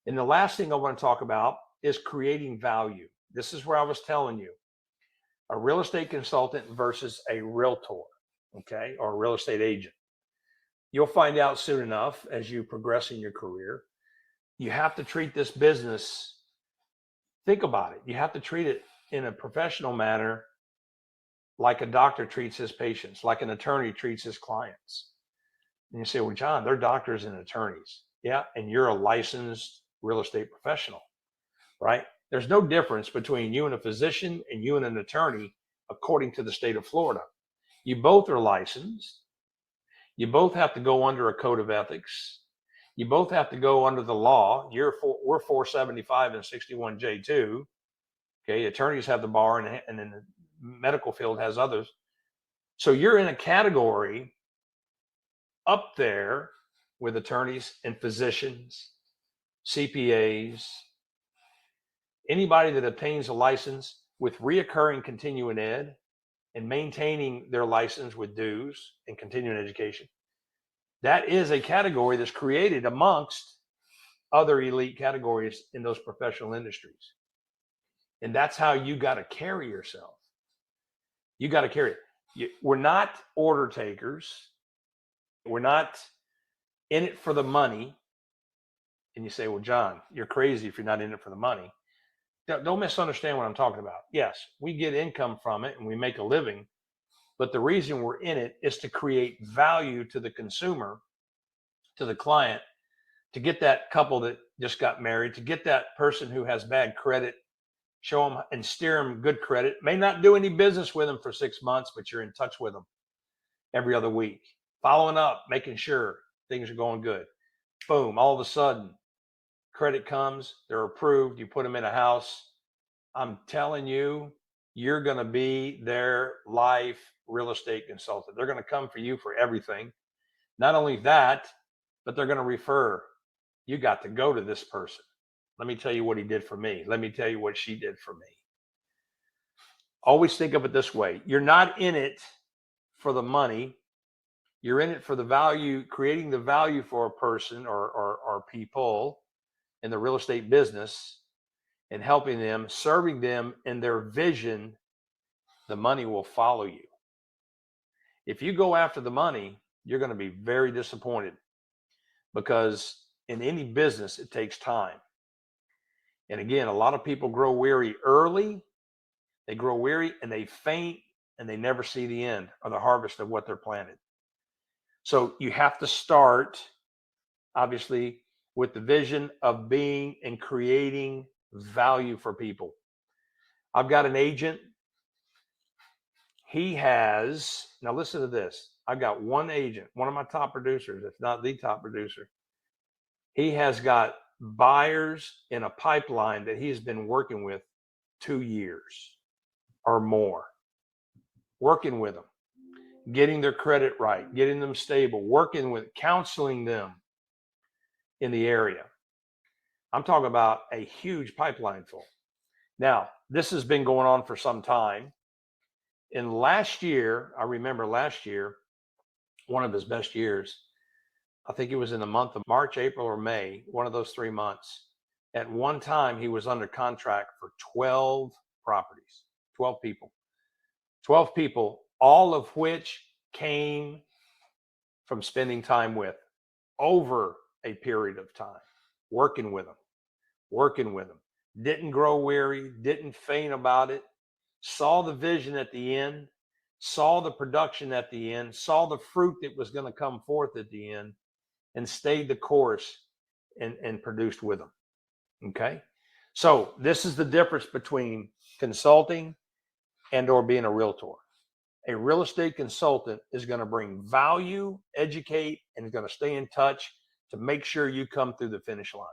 And the last thing I want to talk about is creating value. This is where I was telling you, a real estate consultant versus a realtor, okay, or a real estate agent. You'll find out soon enough as you progress in your career. You have to treat this business, think about it, you have to treat it in a professional manner, like a doctor treats his patients, like an attorney treats his clients. And you say, well, John, they're doctors and attorneys. Yeah, and you're a licensed real estate professional, right? There's no difference between you and a physician and you and an attorney, according to the state of Florida. You both are licensed. You both have to go under a code of ethics. You both have to go under the law. We're 475 and 61J2. Okay, attorneys have the bar, and then the medical field has others. So you're in a category up there with attorneys and physicians, CPAs, anybody that obtains a license with reoccurring continuing ed and maintaining their license with dues and continuing education. That is a category that's created amongst other elite categories in those professional industries. And that's how you got to carry yourself. You got to carry it. We're not order takers. We're not in it for the money. And you say, well, John, you're crazy if you're not in it for the money. Don't misunderstand what I'm talking about. Yes, we get income from it and we make a living, but the reason we're in it is to create value to the consumer, to the client, to get that couple that just got married, to get that person who has bad credit, show them and steer them good credit. May not do any business with them for 6 months, but you're in touch with them every other week, following up, making sure things are going good. Boom, all of a sudden, credit comes, they're approved, you put them in a house. I'm telling you, you're going to be their life real estate consultant. They're going to come for you for everything. Not only that, but they're going to refer. You got to go to this person. Let me tell you what he did for me. Let me tell you what she did for me. Always think of it this way. You're not in it for the money. You're in it for the value, creating the value for a person or people in the real estate business and helping them, serving them in their vision. The money will follow you. If you go after the money, you're going to be very disappointed, because in any business, it takes time. And again, a lot of people grow weary early. They grow weary and they faint, and they never see the end or the harvest of what they're planted. So you have to start, obviously, with the vision of being and creating value for people. I've got an agent. He has, now listen to this. I've got one agent, one of my top producers, if not the top producer. He has got buyers in a pipeline that he's been working with 2 years or more, working with them, getting their credit right, getting them stable, working with, counseling them in the area. I'm talking about a huge pipeline full. Now, this has been going on for some time. And last year, I remember last year, one of his best years, I think it was in the month of March, April, or May, one of those 3 months. At one time, he was under contract for 12 properties, 12 people. 12 people, all of which came from spending time with, over a period of time, working with them. Didn't grow weary, didn't faint about it, saw the vision at the end, saw the production at the end, saw the fruit that was going to come forth at the end, and stayed the course and produced with them. Okay? So this is the difference between consulting and or being a realtor. A real estate consultant is going to bring value, educate, and is going to stay in touch to make sure you come through the finish line.